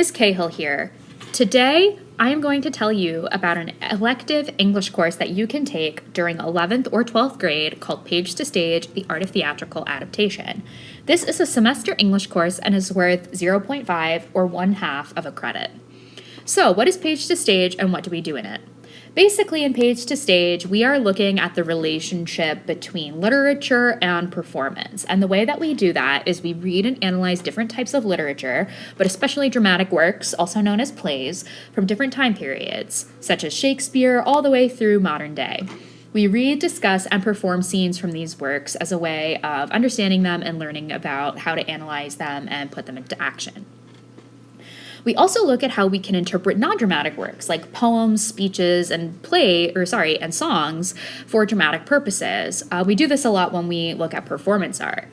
Ms. Cahill here. Today, I am going to tell you about an elective English course that you can take during 11th or 12th grade called Page to Stage, The Art of Theatrical Adaptation. This is a semester English course and is worth 0.5 or 1/2 of a credit. So, what is Page to Stage and what do we do in it? Basically, in Page to Stage, we are looking at the relationship between literature and performance. And the way that we do that is we read and analyze different types of literature, but especially dramatic works, also known as plays, from different time periods, such as Shakespeare all the way through modern day. We read, discuss, and perform scenes from these works as a way of understanding them and learning about how to analyze them and put them into action. We also look at how we can interpret non-dramatic works like poems, speeches, and songs for dramatic purposes. We do this a lot when we look at performance art.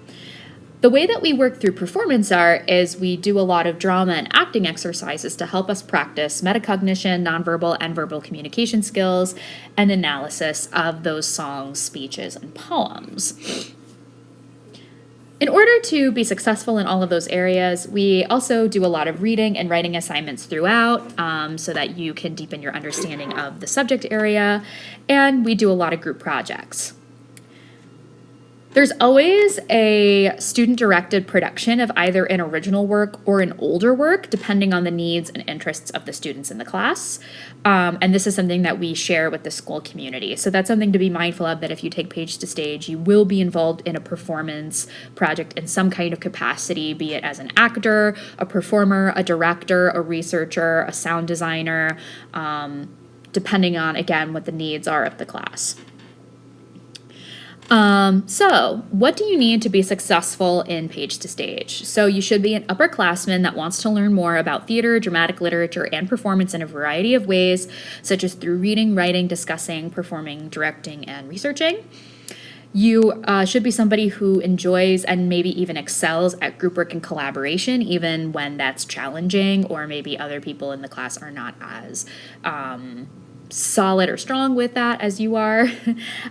The way that we work through performance art is we do a lot of drama and acting exercises to help us practice metacognition, nonverbal and verbal communication skills, and analysis of those songs, speeches, and poems. In order to be successful in all of those areas, we also do a lot of reading and writing assignments throughout so that you can deepen your understanding of the subject area, and we do a lot of group projects. There's always a student-directed production of either an original work or an older work, depending on the needs and interests of the students in the class. And this is something that we share with the school community. So that's something to be mindful of, that if you take Page to Stage, you will be involved in a performance project in some kind of capacity, be it as an actor, a performer, a director, a researcher, a sound designer, depending on, again, what the needs are of the class. So what do you need to be successful in Page to Stage? So you should be an upperclassman that wants to learn more about theater, dramatic literature, and performance in a variety of ways, such as through reading, writing, discussing, performing, directing, and researching. You should be somebody who enjoys and maybe even excels at group work and collaboration, even when that's challenging, or maybe other people in the class are not as solid or strong with that as you are.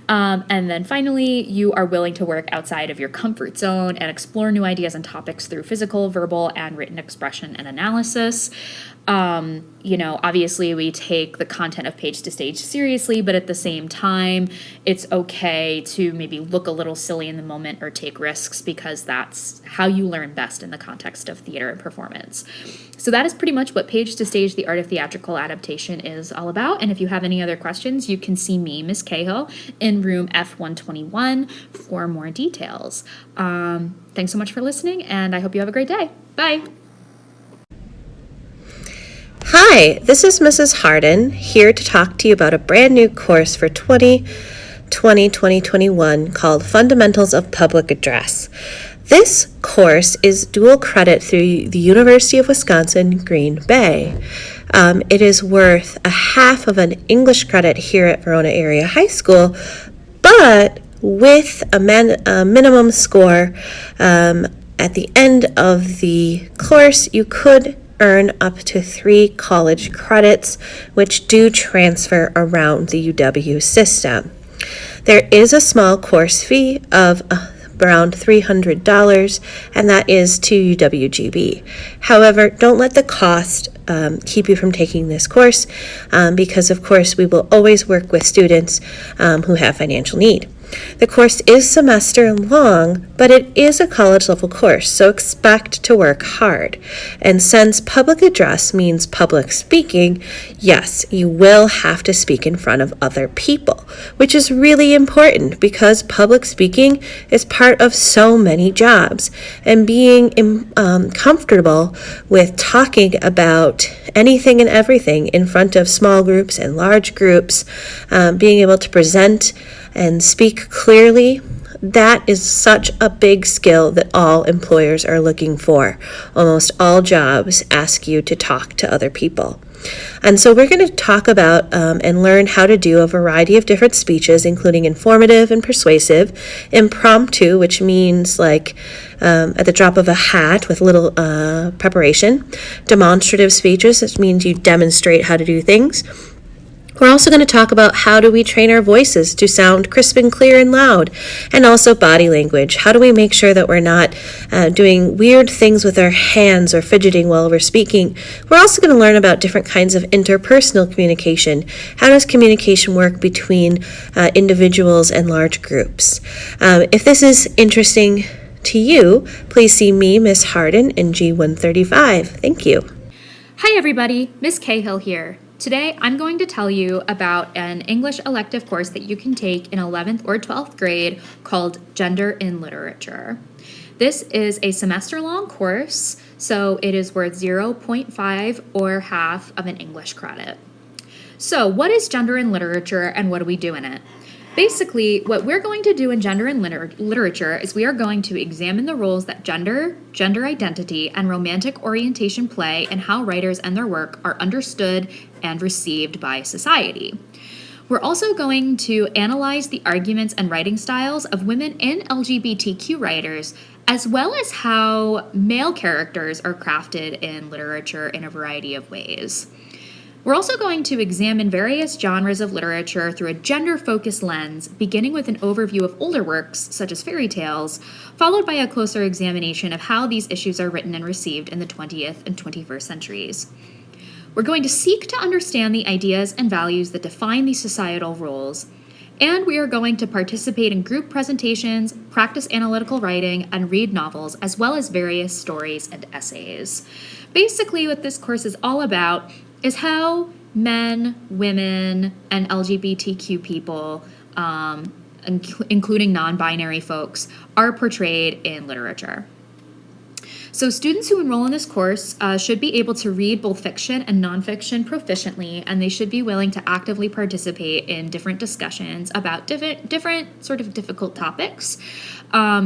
And then finally, you are willing to work outside of your comfort zone and explore new ideas and topics through physical, verbal, and written expression and analysis. Obviously we take the content of Page to Stage seriously, but at the same time, it's okay to maybe look a little silly in the moment or take risks, because that's how you learn best in the context of theater and performance. So that is pretty much what Page to Stage, The Art of Theatrical Adaptation is all about. And if you have any other questions, you can see me, Ms. Cahill, in room F121 for more details. Thanks so much for listening, and I hope you have a great day. Bye. Hi, this is Mrs. Harden, here to talk to you about a brand new course for 2020-2021 called Fundamentals of Public Address. This course is dual credit through the University of Wisconsin-Green Bay. It is worth 1/2 of an English credit here at Verona Area High School, but with a minimum score at the end of the course, you could earn up to 3 college credits, which do transfer around the UW system. There is a small course fee of around $300, and that is to UWGB. However, don't let the cost keep you from taking this course, because of course we will always work with students who have financial need. The course is semester long, but it is a college level course, so expect to work hard. And since public address means public speaking, yes, you will have to speak in front of other people, which is really important because public speaking is part of so many jobs. And being comfortable with talking about anything and everything in front of small groups and large groups, being able to present and speak clearly, that is such a big skill that all employers are looking for. Almost all jobs ask you to talk to other people. And so we're going to talk about and learn how to do a variety of different speeches, including informative and persuasive, impromptu, which means like at the drop of a hat with little preparation, demonstrative speeches, which means you demonstrate how to do things, We're also going to talk about how do we train our voices to sound crisp and clear and loud, and also body language. How do we make sure that we're not doing weird things with our hands or fidgeting while we're speaking? We're also going to learn about different kinds of interpersonal communication. How does communication work between individuals and large groups? If this is interesting to you, please see me, Miss Harden, in G135. Thank you. Hi everybody, Miss Cahill here. Today I'm going to tell you about an English elective course that you can take in 11th or 12th grade called Gender in Literature. This is a semester-long course, so it is worth 0.5 or half of an English credit. So what is Gender in Literature and what do we do in it? Basically, what we're going to do in Gender in Literature is we are going to examine the roles that gender identity, and romantic orientation play in how writers and their work are understood and received by society. We're also going to analyze the arguments and writing styles of women and LGBTQ writers, as well as how male characters are crafted in literature in a variety of ways. We're also going to examine various genres of literature through a gender-focused lens, beginning with an overview of older works, such as fairy tales, followed by a closer examination of how these issues are written and received in the 20th and 21st centuries. We're going to seek to understand the ideas and values that define these societal roles, and we are going to participate in group presentations, practice analytical writing, and read novels, as well as various stories and essays. Basically, what this course is all about is how men, women, and LGBTQ people, including non-binary folks, are portrayed in literature. So students who enroll in this course should be able to read both fiction and nonfiction proficiently, and they should be willing to actively participate in different discussions about different sort of difficult topics,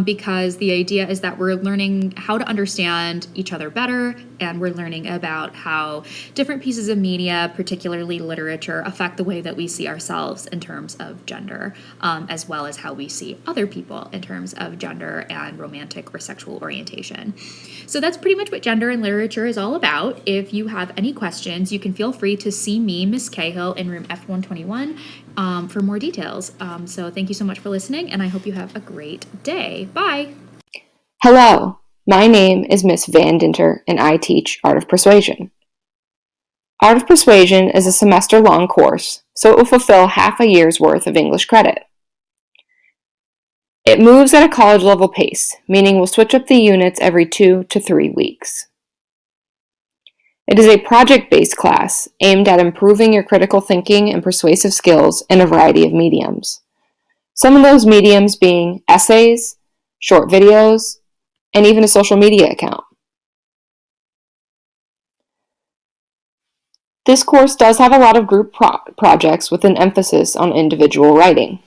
because the idea is that we're learning how to understand each other better, and we're learning about how different pieces of media, particularly literature, affect the way that we see ourselves in terms of gender, as well as how we see other people in terms of gender and romantic or sexual orientation. So that's pretty much what Gender in Literature is all about. If you have any questions, you can feel free to see me, Miss Cahill, in room F121 for more details. So thank you so much for listening, and I hope you have a great day. Bye! Hello, my name is Miss Van Dinter, and I teach Art of Persuasion. Art of Persuasion is a semester-long course, so it will fulfill half a year's worth of English credit. It moves at a college-level pace, meaning we'll switch up the units every 2 to 3 weeks. It is a project-based class aimed at improving your critical thinking and persuasive skills in a variety of mediums. Some of those mediums being essays, short videos, and even a social media account. This course does have a lot of group projects with an emphasis on individual writing.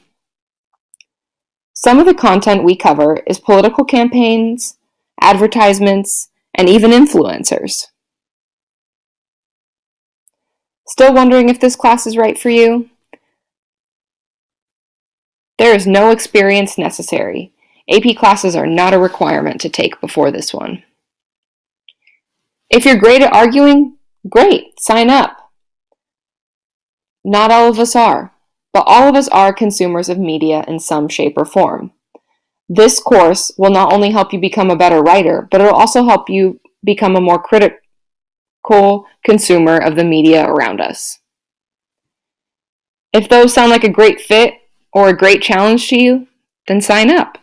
Some of the content we cover is political campaigns, advertisements, and even influencers. Still wondering if this class is right for you? There is no experience necessary. AP classes are not a requirement to take before this one. If you're great at arguing, great, sign up. Not all of us are, but all of us are consumers of media in some shape or form. This course will not only help you become a better writer, but it will also help you become a more critical consumer of the media around us. If those sound like a great fit or a great challenge to you, then sign up.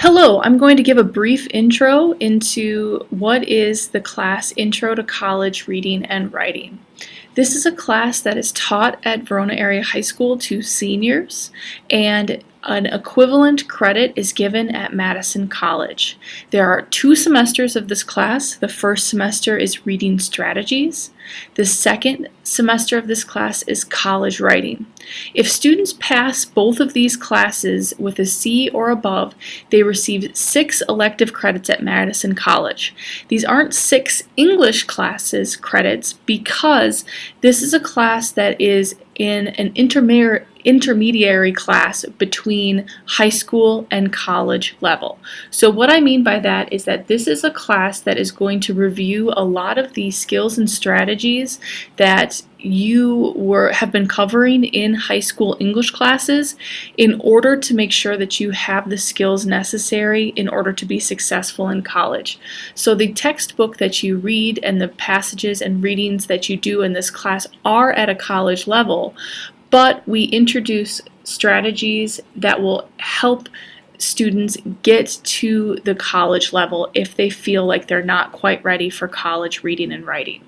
Hello, I'm going to give a brief intro into what is the class Intro to College Reading and Writing. This is a class that is taught at Verona Area High School to seniors, and an equivalent credit is given at Madison College. There are 2 semesters of this class. The first semester is Reading Strategies. The second semester of this class is College Writing. If students pass both of these classes with a C or above, they receive 6 elective credits at Madison College. These aren't 6 English classes credits because this is a class that is in an intermediary class between high school and college level. So what I mean by that is that this is a class that is going to review a lot of the skills and strategies that you have been covering in high school English classes in order to make sure that you have the skills necessary in order to be successful in college. So the textbook that you read and the passages and readings that you do in this class are at a college level, but we introduce strategies that will help students get to the college level if they feel like they're not quite ready for college reading and writing.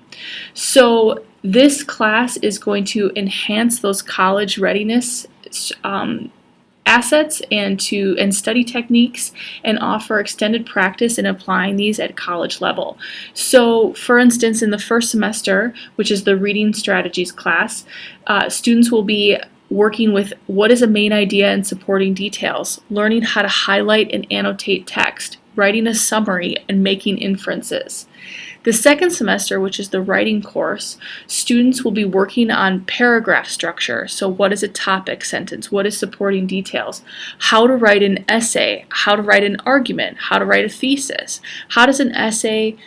So this class is going to enhance those college readiness assets and study techniques and offer extended practice in applying these at college level. So for instance, in the first semester, which is the reading strategies class, students will be working with what is a main idea and supporting details, learning how to highlight and annotate text, writing a summary, and making inferences. The second semester, which is the writing course, students will be working on paragraph structure. So what is a topic sentence? What is supporting details? How to write an essay? How to write an argument? How to write a thesis? How does an essay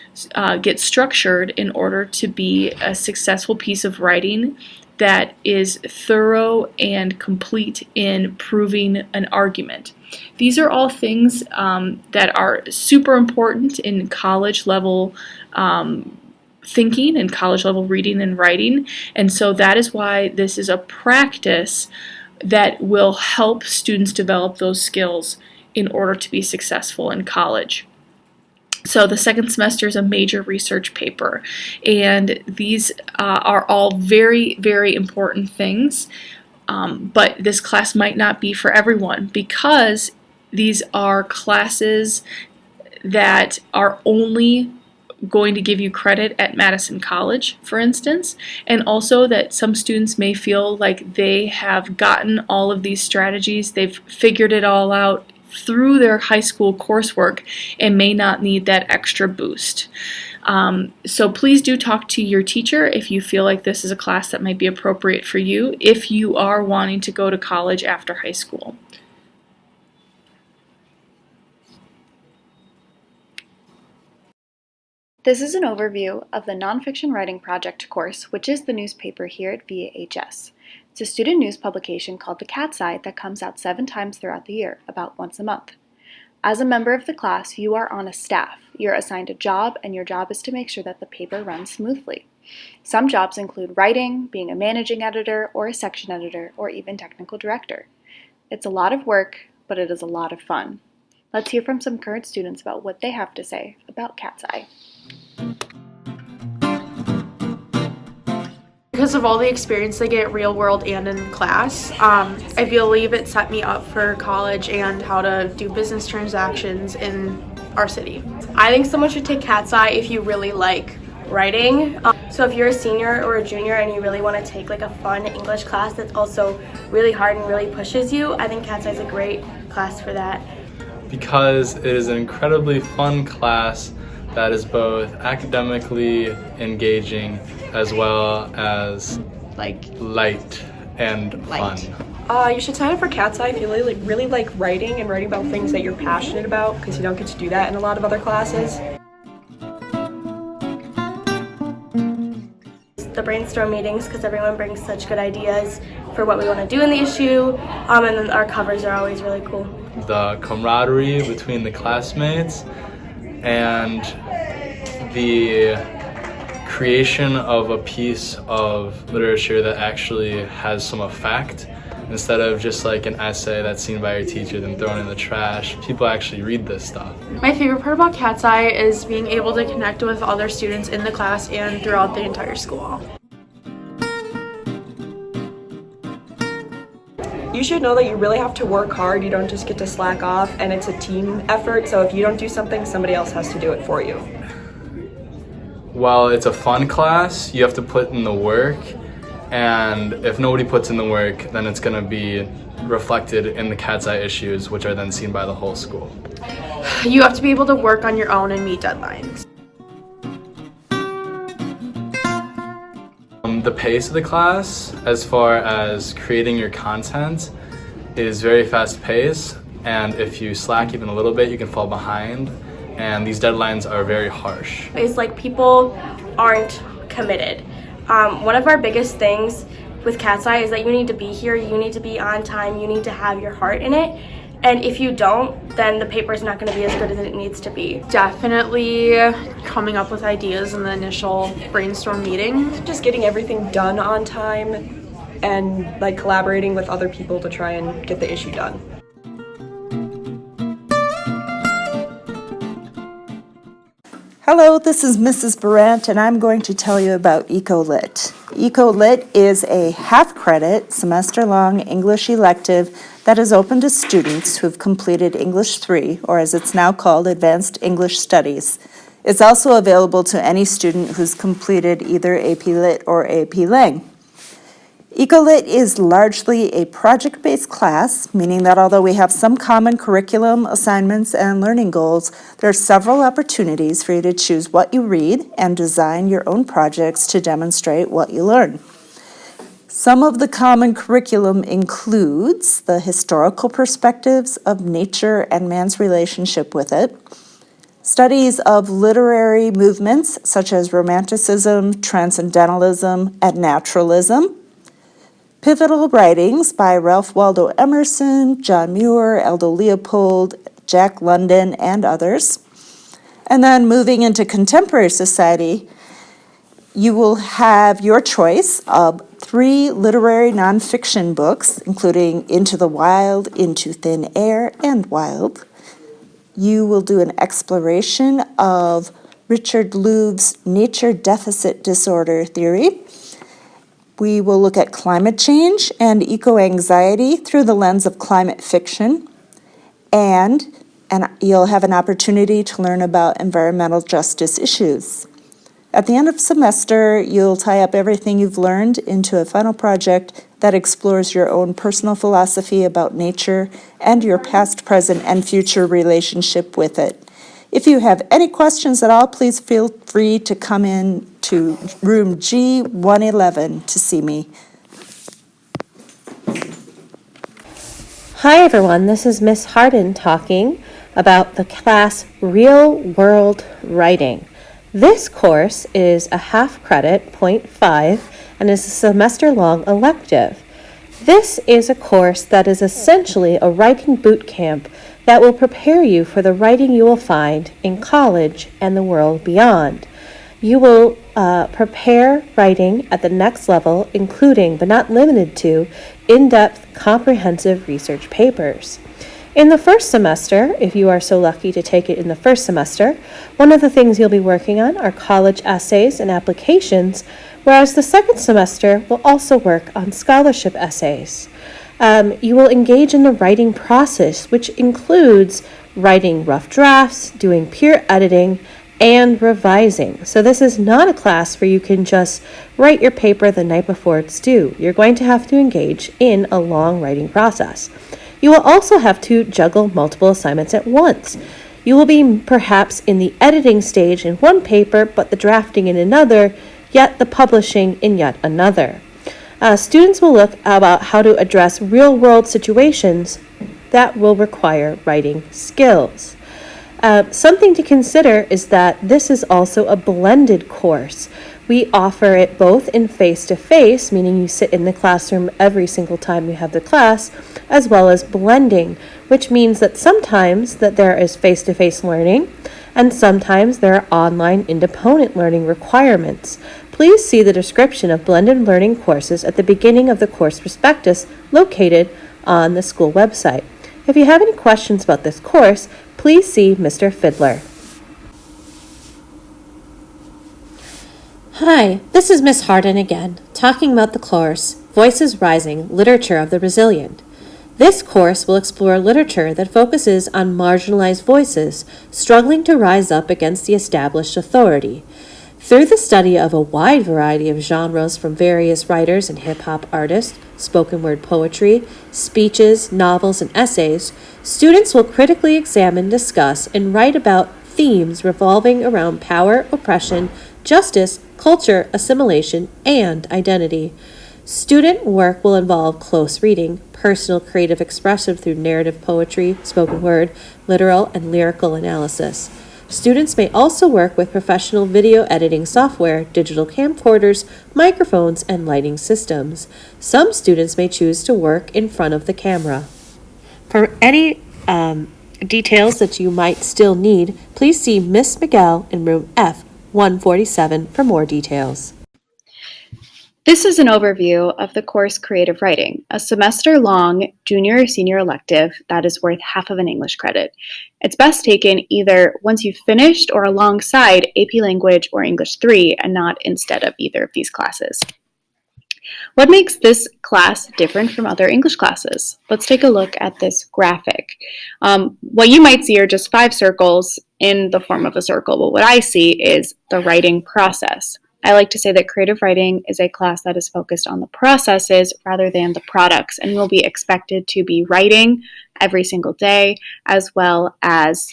get structured in order to be a successful piece of writing that is thorough and complete in proving an argument? These are all things that are super important in college level thinking and college level reading and writing, and so that is why this is a practice that will help students develop those skills in order to be successful in college. So the second semester is a major research paper, and these are all very, very important things, but this class might not be for everyone because these are classes that are only going to give you credit at Madison College, for instance, and also that some students may feel like they have gotten all of these strategies, they've figured it all out through their high school coursework and may not need that extra boost. So please do talk to your teacher if you feel like this is a class that might be appropriate for you if you are wanting to go to college after high school. This is an overview of the Nonfiction Writing Project course, which is the newspaper here at VAHS. It's a student news publication called The Cat's Eye that comes out 7 times throughout the year, about once a month. As a member of the class, you are on a staff. You're assigned a job, and your job is to make sure that the paper runs smoothly. Some jobs include writing, being a managing editor, or a section editor, or even technical director. It's a lot of work, but it is a lot of fun. Let's hear from some current students about what they have to say about Cat's Eye. Because of all the experience they get real world and in class, I believe it set me up for college and how to do business transactions in our city. I think someone should take Cat's Eye if you really like writing. So if you're a senior or a junior and you really want to take like a fun English class that's also really hard and really pushes you, I think Cat's Eye is a great class for that. Because it is an incredibly fun class that is both academically engaging as well as light and fun. You should sign up for Cat's Eye if you really like writing and writing about things that you're passionate about, because you don't get to do that in a lot of other classes. The brainstorm meetings, because everyone brings such good ideas for what we want to do in the issue, and then our covers are always really cool. The camaraderie between the classmates and the creation of a piece of literature that actually has some effect instead of just like an essay that's seen by your teacher then thrown in the trash. People actually read this stuff. My favorite part about Cat's Eye is being able to connect with other students in the class and throughout the entire school. You should know that you really have to work hard. You don't just get to slack off, and it's a team effort, so if you don't do something, somebody else has to do it for you. While it's a fun class, you have to put in the work, and if nobody puts in the work, then it's going to be reflected in the Cat's Eye issues, which are then seen by the whole school. You have to be able to work on your own and meet deadlines. The pace of the class, as far as creating your content, is very fast paced, and if you slack even a little bit, you can fall behind, and these deadlines are very harsh. It's like people aren't committed. One of our biggest things with Cat's Eye is that you need to be here, you need to be on time, you need to have your heart in it. And if you don't, then the paper is not going to be as good as it needs to be. Definitely coming up with ideas in the initial brainstorm meeting. Just getting everything done on time and like collaborating with other people to try and get the issue done. Hello, this is Mrs. Barant, and I'm going to tell you about EcoLit. EcoLit is a half-credit, semester-long English elective that is open to students who've completed English 3, or as it's now called, Advanced English Studies. It's also available to any student who's completed either AP Lit or AP Lang. EcoLit is largely a project-based class, meaning that although we have some common curriculum, assignments, and learning goals, there are several opportunities for you to choose what you read and design your own projects to demonstrate what you learn. Some of the common curriculum includes the historical perspectives of nature and man's relationship with it, studies of literary movements such as Romanticism, Transcendentalism, and Naturalism, pivotal writings by Ralph Waldo Emerson, John Muir, Aldo Leopold, Jack London, and others. And then moving into contemporary society, you will have your choice of 3 literary nonfiction books, including Into the Wild, Into Thin Air, and Wild. You will do an exploration of Richard Louv's nature deficit disorder theory. We will look at climate change and eco-anxiety through the lens of climate fiction, and you'll have an opportunity to learn about environmental justice issues. At the end of semester, you'll tie up everything you've learned into a final project that explores your own personal philosophy about nature and your past, present, and future relationship with it. If you have any questions at all, please feel free to come in to room G111 to see me. Hi everyone, this is Miss Harden talking about the class Real World Writing. This course is a half credit, 0.5, and is a semester-long elective. This is a course that is essentially a writing boot camp that will prepare you for the writing you will find in college and the world beyond. You will prepare writing at the next level, including, but not limited to, in-depth, comprehensive research papers. In the first semester, if you are so lucky to take it in the first semester, one of the things you'll be working on are college essays and applications, whereas the second semester will also work on scholarship essays. You will engage in the writing process, which includes writing rough drafts, doing peer editing, and revising. So this is not a class where you can just write your paper the night before it's due. You're going to have to engage in a long writing process. You will also have to juggle multiple assignments at once. You will be perhaps in the editing stage in one paper, but the drafting in another, yet the publishing in yet another. Students will look about how to address real-world situations that will require writing skills. Something to consider is that this is also a blended course. We offer it both in face-to-face, meaning you sit in the classroom every single time you have the class, as well as blending, which means that sometimes that there is face-to-face learning, and sometimes there are online independent learning requirements. Please see the description of blended learning courses at the beginning of the course prospectus located on the school website. If you have any questions about this course, please see Mr. Fiddler. Hi, this is Miss Harden again, talking about the course Voices Rising, Literature of the Resilient. This course will explore literature that focuses on marginalized voices struggling to rise up against the established authority. Through the study of a wide variety of genres from various writers and hip-hop artists, spoken word poetry, speeches, novels, and essays, students will critically examine, discuss, and write about themes revolving around power, oppression, justice, culture, assimilation, and identity. Student work will involve close reading, personal creative expression through narrative poetry, spoken word, literal, and lyrical analysis. Students may also work with professional video editing software, digital camcorders, microphones, and lighting systems. Some students may choose to work in front of the camera. For any details that you might still need, please see Miss Miguel in room F147 for more details. This is an overview of the course Creative Writing, a semester-long junior or senior elective that is worth half of an English credit. It's best taken either once you've finished or alongside AP Language or English 3 and not instead of either of these classes. What makes this class different from other English classes? Let's take a look at this graphic. What you might see are just 5 circles in the form of a circle, but what I see is the writing process. I like to say that creative writing is a class that is focused on the processes rather than the products, and you'll be expected to be writing every single day, as well as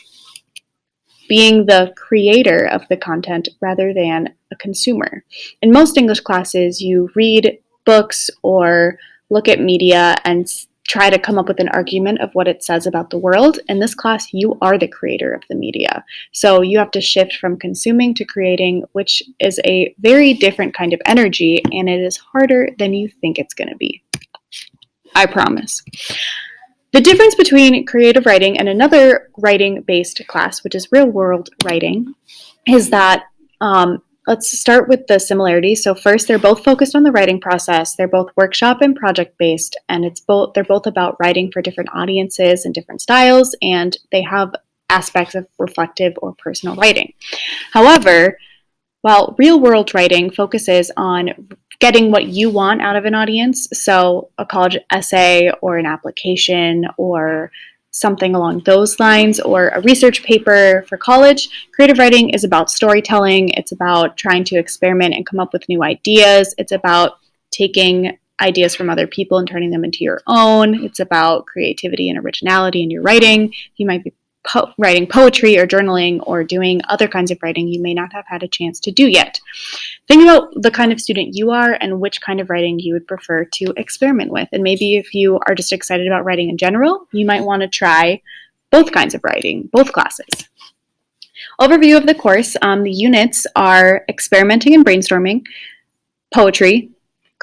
being the creator of the content rather than a consumer. In most English classes, you read books or look at media and try to come up with an argument of what it says about the world. In this class, you are the creator of the media. So you have to shift from consuming to creating, which is a very different kind of energy, and it is harder than you think it's going to be. I promise. The difference between creative writing and another writing-based class, which is real-world writing, is that let's start with the similarities. So first, they're both focused on the writing process. They're both workshop and project-based, and they're both about writing for different audiences and different styles, and they have aspects of reflective or personal writing. However, while real-world writing focuses on getting what you want out of an audience, so a college essay or an application or something along those lines, or a research paper for college, creative writing is about storytelling. It's about trying to experiment and come up with new ideas. It's about taking ideas from other people and turning them into your own. It's about creativity and originality in your writing. You might be writing poetry or journaling or doing other kinds of writing you may not have had a chance to do yet. Think about the kind of student you are and which kind of writing you would prefer to experiment with. And maybe if you are just excited about writing in general, you might want to try both kinds of writing, both classes. Overview of the course. The units are experimenting and brainstorming, poetry,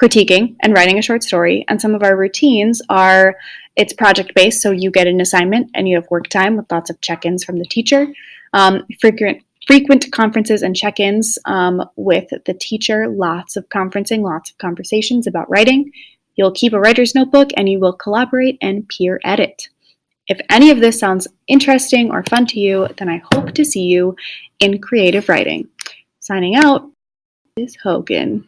critiquing, and writing a short story. And some of our routines are, it's project-based, so you get an assignment and you have work time with lots of check-ins from the teacher. Frequent conferences and check-ins with the teacher, lots of conferencing, lots of conversations about writing. You'll keep a writer's notebook and you will collaborate and peer edit. If any of this sounds interesting or fun to you, then I hope to see you in creative writing. Signing out is Hogan.